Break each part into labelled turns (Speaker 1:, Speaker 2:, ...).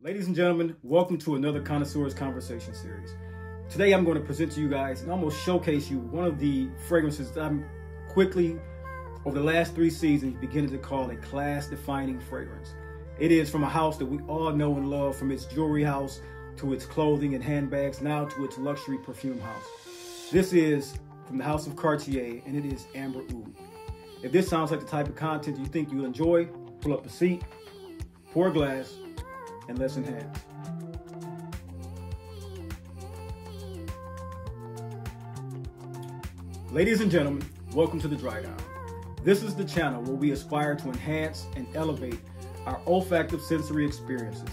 Speaker 1: Ladies and gentlemen, welcome to another Connoisseur'S Conversation series. Today I'm going to present to you guys and almost showcase you one of the fragrances that I'm quickly, over the last 3 seasons, beginning to call a class-defining fragrance. It is from a house that we all know and love, from its jewelry house to its clothing and handbags, now to its luxury perfume house. This is from the house of Cartier, and it is Amber Oud. If this sounds like the type of content you think you'll enjoy, pull up a seat, pour a glass, and let's enhance. Ladies and gentlemen, welcome to the Dry Down. This is the channel where we aspire to enhance and elevate our olfactive sensory experiences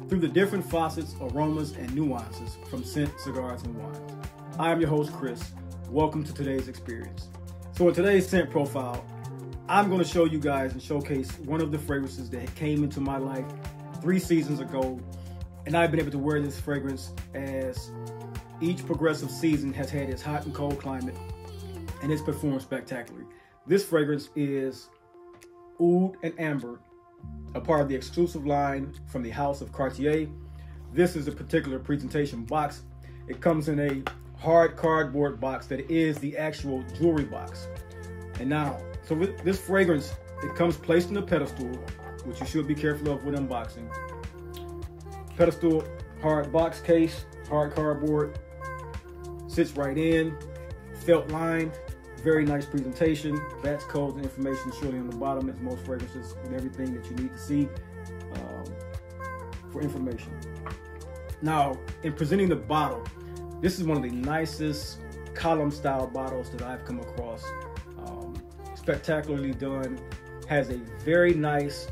Speaker 1: through the different facets, aromas, and nuances from scent, cigars, and wines. I am your host, Chris. Welcome to today's experience. So in today's scent profile, I'm going to show you guys and showcase one of the fragrances that came into my life 3 seasons ago, and I've been able to wear this fragrance as each progressive season has had its hot and cold climate, and it's performed spectacularly. This fragrance is Oud and Amber, a part of the exclusive line from the house of Cartier. This is a particular presentation box. It comes in a hard cardboard box that is the actual jewelry box. And now, so with this fragrance, it comes placed in a pedestal, which you should be careful of with unboxing. Pedestal, hard box case, hard cardboard, sits right in, felt lined, very nice presentation. Batch codes and information surely on the bottom, as most fragrances, with everything that you need to see for information. Now, in presenting the bottle, this is one of the nicest column style bottles that I've come across. Spectacularly done, has a very nice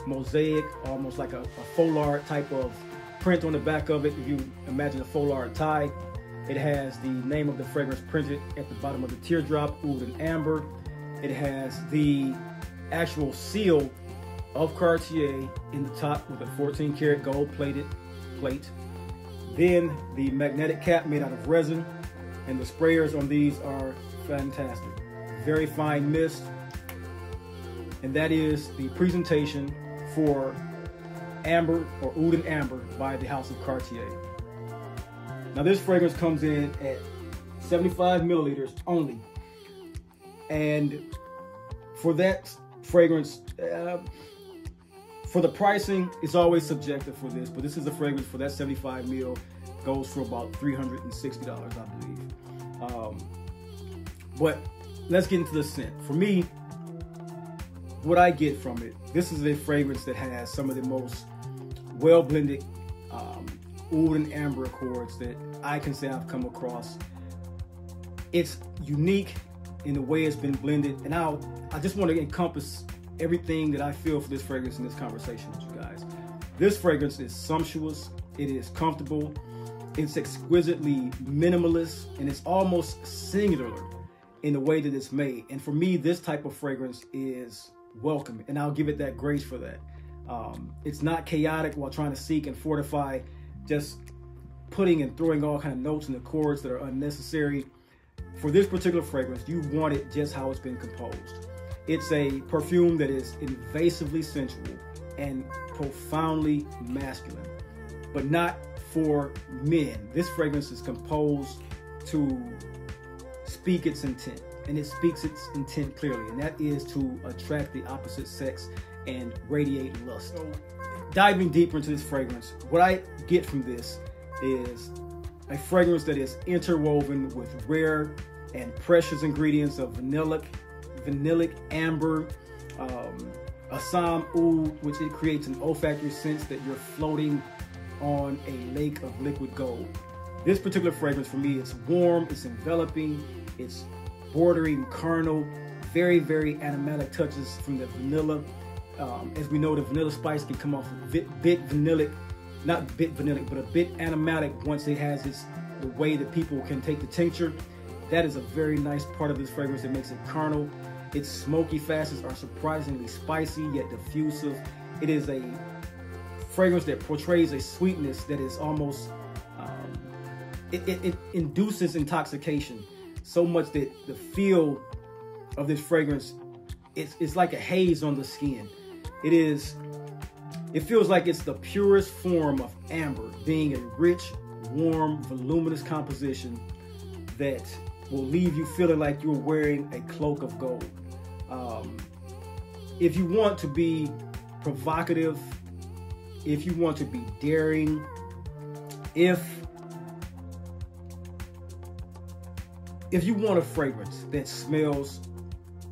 Speaker 1: mosaic, almost like a foulard type of print on the back of it. If you imagine a foulard tie, it has the name of the fragrance printed at the bottom of the teardrop, Oud and Amber. It has the actual seal of Cartier in the top with a 14 karat gold plated plate. Then the magnetic cap made out of resin, and the sprayers on these are fantastic. Very fine mist, and that is the presentation for Amber, or Oud and Amber, by the house of Cartier. Now this fragrance comes in at 75 milliliters only, and for that fragrance, for the pricing, it's always subjective for this, but this is a fragrance for that 75 mil, goes for about $360, I believe. But let's get into the scent. For me, what I get from it, this is a fragrance that has some of the most well-blended Oud and Amber accords that I can say I've come across. It's unique in the way it's been blended, and I just want to encompass everything that I feel for this fragrance in this conversation with you guys. This fragrance is sumptuous, it is comfortable, it's exquisitely minimalist, and it's almost singular in the way that it's made. And for me, this type of fragrance is welcome, and I'll give it that grace for that. It's not chaotic while trying to seek and fortify, just putting and throwing all kind of notes and accords that are unnecessary. For this particular fragrance, you want it just how it's been composed. It's a perfume that is invasively sensual and profoundly masculine, but not for men. This fragrance is composed to speak its intent, and it speaks its intent clearly, and that is to attract the opposite sex and radiate lust. So, diving deeper into this fragrance, what I get from this is a fragrance that is interwoven with rare and precious ingredients of vanillic amber, Assam oud, which it creates an olfactory sense that you're floating on a lake of liquid gold. This particular fragrance, for me, it's warm, it's enveloping, it's bordering carnal, very, very aromatic touches from the vanilla. As we know, the vanilla spice can come off a bit vanillic, not bit vanillic, but a bit aromatic once it has the way that people can take the tincture. That is a very nice part of this fragrance that makes it carnal. Its smoky facets are surprisingly spicy yet diffusive. It is a fragrance that portrays a sweetness that is almost, it induces intoxication so much that the feel of this fragrance, it's like a haze on the skin. It It feels like it's the purest form of amber, being a rich, warm, voluminous composition that will leave you feeling like you're wearing a cloak of gold. If you want to be provocative, if you want to be daring, if you want a fragrance that smells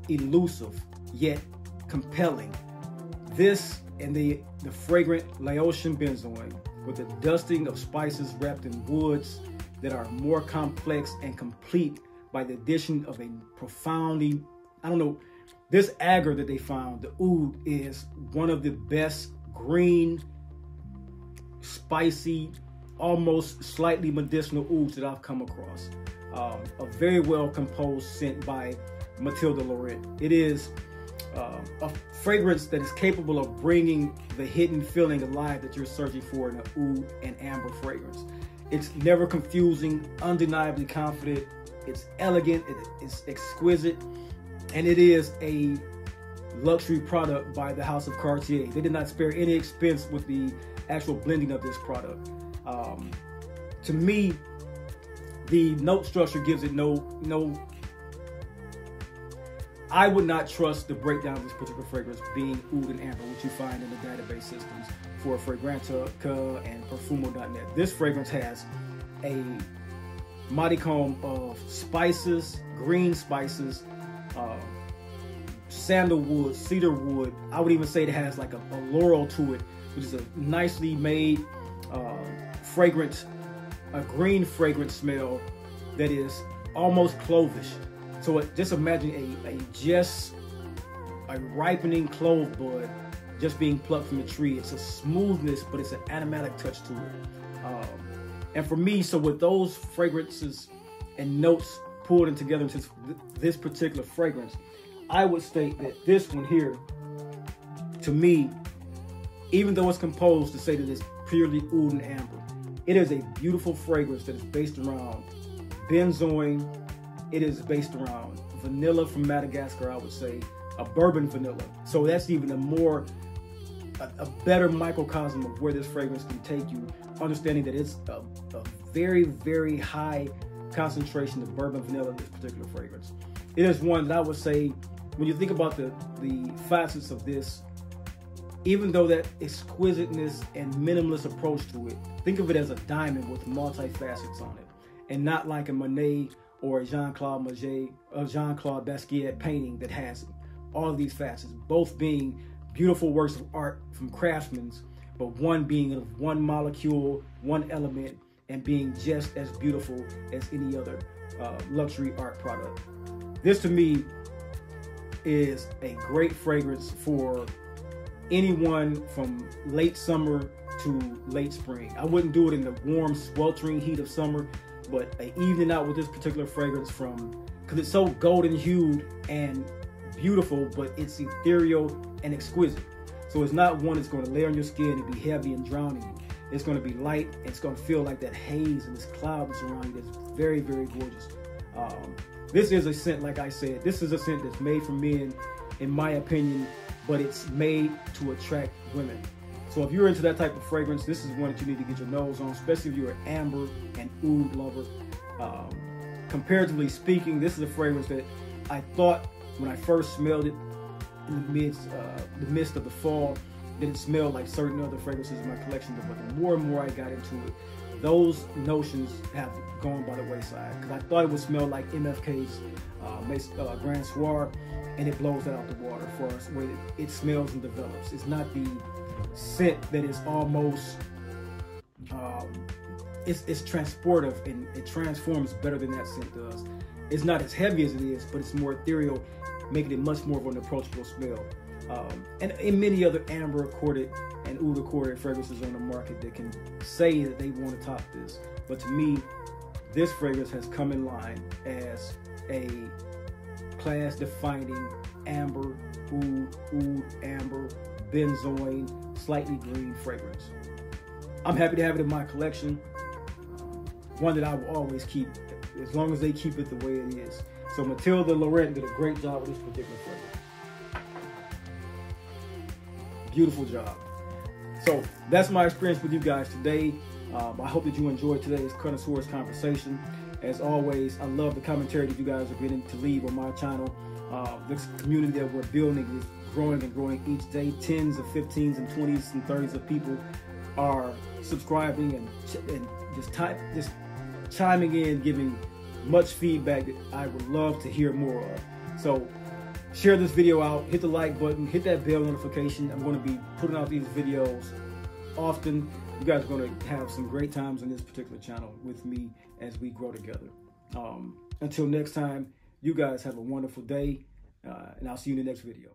Speaker 1: elusive yet compelling, this and the fragrant Laotian benzoin with the dusting of spices wrapped in woods that are more complex and complete by the addition of a profoundly, this agar that they found, the oud, is one of the best green, spicy, almost slightly medicinal ouds that I've come across. A very well composed scent by Mathilde Laurent. It is a fragrance that is capable of bringing the hidden feeling alive that you're searching for in an oud and amber fragrance. It's never confusing, undeniably confident, it's elegant, it's exquisite, and it is a luxury product by the house of Cartier. They did not spare any expense with the actual blending of this product. To me, the note structure gives it no. I would not trust the breakdown of this particular fragrance being oud and amber, which you find in the database systems for Fragrantica and Perfumo.net. This fragrance has a modicum of spices, green spices, sandalwood, cedarwood. I would even say it has like a laurel to it, which is a nicely made fragrance, a green fragrance smell that is almost clovish. So just imagine a ripening clove bud just being plucked from the tree. It's a smoothness, but it's an aromatic touch to it. And for me, so with those fragrances and notes pulled in together into this particular fragrance, I would state that this one here, to me, even though it's composed to say that it's purely oud and amber, it is a beautiful fragrance that is based around benzoin. It is based around vanilla from Madagascar, I would say, a bourbon vanilla. So that's even a better microcosm of where this fragrance can take you, understanding that it's a very, very high concentration of bourbon vanilla in this particular fragrance. It is one that I would say, when you think about the facets of this, even though that exquisiteness and minimalist approach to it, think of it as a diamond with multi-facets on it, and not like a Monet or a Jean-Claude Basquiat painting that has all of these facets, both being beautiful works of art from craftsmen, but one being of one molecule, one element, and being just as beautiful as any other luxury art product. This to me is a great fragrance for anyone from late summer to late spring. I wouldn't do it in the warm, sweltering heat of summer, but an evening out with this particular fragrance because it's so golden hued and beautiful, but it's ethereal and exquisite. So it's not one that's going to lay on your skin and be heavy and drowning you. It's going to be light, and it's going to feel like that haze and this cloud that's around you that's very, very gorgeous. This is a scent, like I said, this is a scent that's made for men, in my opinion, but it's made to attract women. So if you're into that type of fragrance, this is one that you need to get your nose on, especially if you're an amber and oud lover. Comparatively speaking, this is a fragrance that I thought when I first smelled it in the midst of the fall, that it smelled like certain other fragrances in my collection, but the more and more I got into it, those notions have gone by the wayside, because I thought it would smell like MFK's Grand Soir, and it blows that out the water for us, where it smells and develops. It's not the scent that is almost, it's transportive, and it transforms better than that scent does. It's not as heavy as it is, but it's more ethereal, making it much more of an approachable smell. And in many other amber accorded and oud accorded fragrances on the market that can say that they want to top this. But to me, this fragrance has come in line as a class-defining amber, oud, amber, benzoin, slightly green fragrance. I'm happy to have it in my collection. One that I will always keep, as long as they keep it the way it is. So Mathilde Laurent did a great job with this particular fragrance. Beautiful job. So that's my experience with you guys today. I hope that you enjoyed today's Connoisseur'S conversation. As always, I love the commentary that you guys are getting to leave on my channel. This community that we're building is growing and growing each day. Tens of 15s and 20s and 30s of people are subscribing and just chiming in, giving much feedback that I would love to hear more of. So share this video out, hit the like button, hit that bell notification. I'm going to be putting out these videos often. You guys are going to have some great times on this particular channel with me as we grow together. Until next time, you guys have a wonderful day, and I'll see you in the next video.